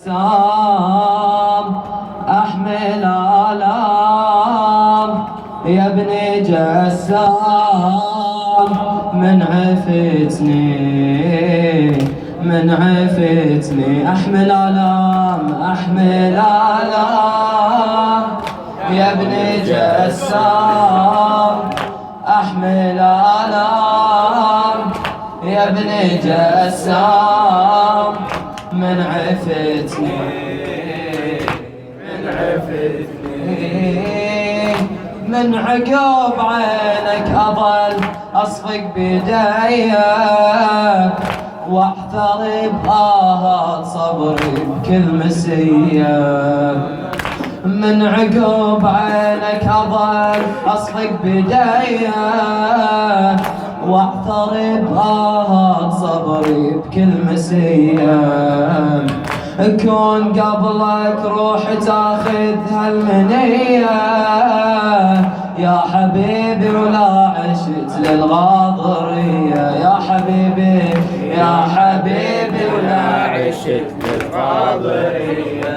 سام أحمل آلام يا ابن جسام من عفتني أحمل آلام يا ابن جسام أحمل آلام يا ابن جسام من عفتني من عقب عينك أظل أصفق بدايا واحترب آهات صبري بكل مسية من عقب عينك أظل أصفق بدايا واعترب آهات صبري بكل مسية كون قبلك روح تاخذ هالمنية يا حبيبي ولا عشت للغاضرية يا حبيبي ولا عشت للغاضرية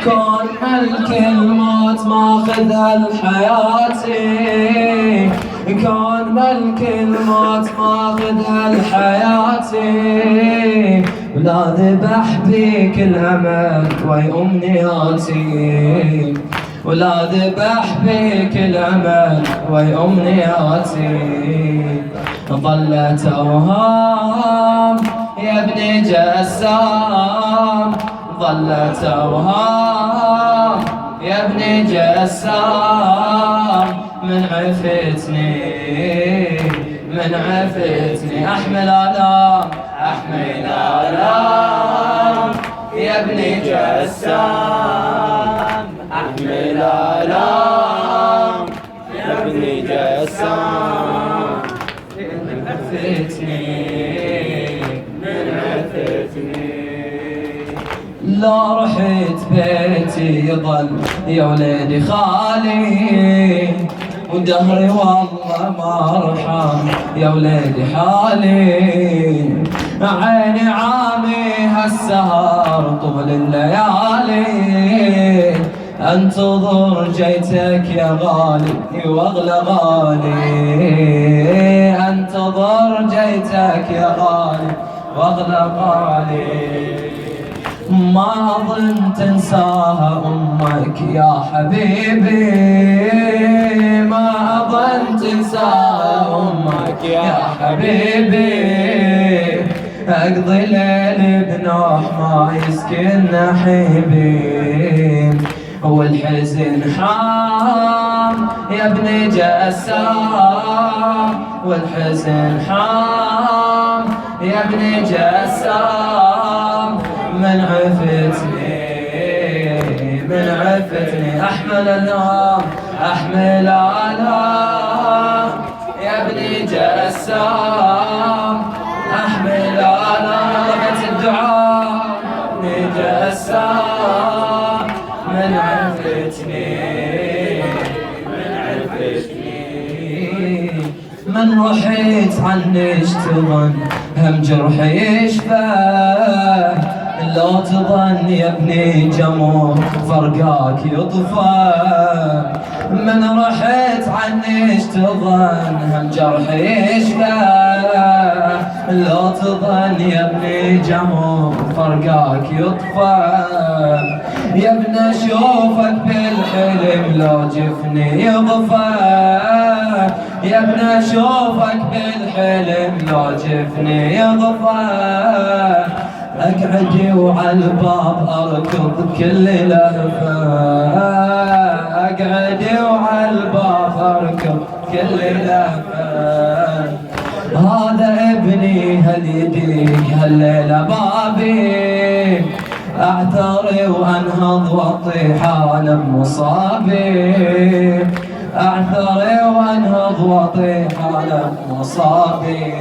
كون ملك الموت ماخذها لحياتي كون ملك الموت ماخذها لحياتي ولا ذبح بيك الأمل وي أمنياتي ولا ذبح بيك الأمل وي أمنياتي ظلت أوهام يا ابن جسام ظلت أوهام يا ابن جسام من عفتني أحمل آلام يا ابن جسام أحمل آلام يا ابن جسام من عفتني لا رحت بيتي يظل يا وليدي خالي ودهري والله ما ارحم يا وليدي حالي عيني عامي هالسهر طول الليالي انتظر جيتك يا غالي واغلى غالي انتظر جيتك يا غالي واغلى غالي ما أظن تنساها أمك يا حبيبي ما أظن تنساها أمك يا حبيبي أقضي ليل بنوح ما يسكن نحيبي والحزن حام يا ابن جسام والحزن حام يا ابن جسام من عفتني أحمل آلام يا ابن جسام أحمل آلام ربة الدعاء ابن جسام من عفتني من رحيت عنك تظن هم جرحي يشفى لو تظن يا ابني جمر فرقاك يطفى من رحت عنك تظن هم جرحي يشفى لو تظن يا ابني جمر فرقاك يطفى يا ابن اشوفك بالحلم لو جفني يضفى يا ابن اشوفك بالحلم لو جفني يضفى اقعد وعالباب اركض كل لهفه اقعد وعالباب اركض كل لهفه هذا ابني هل يديك هالليله بابي اعتري وانهض واطيح انا بمصابي اعثري وانهض واطيح انا بمصابي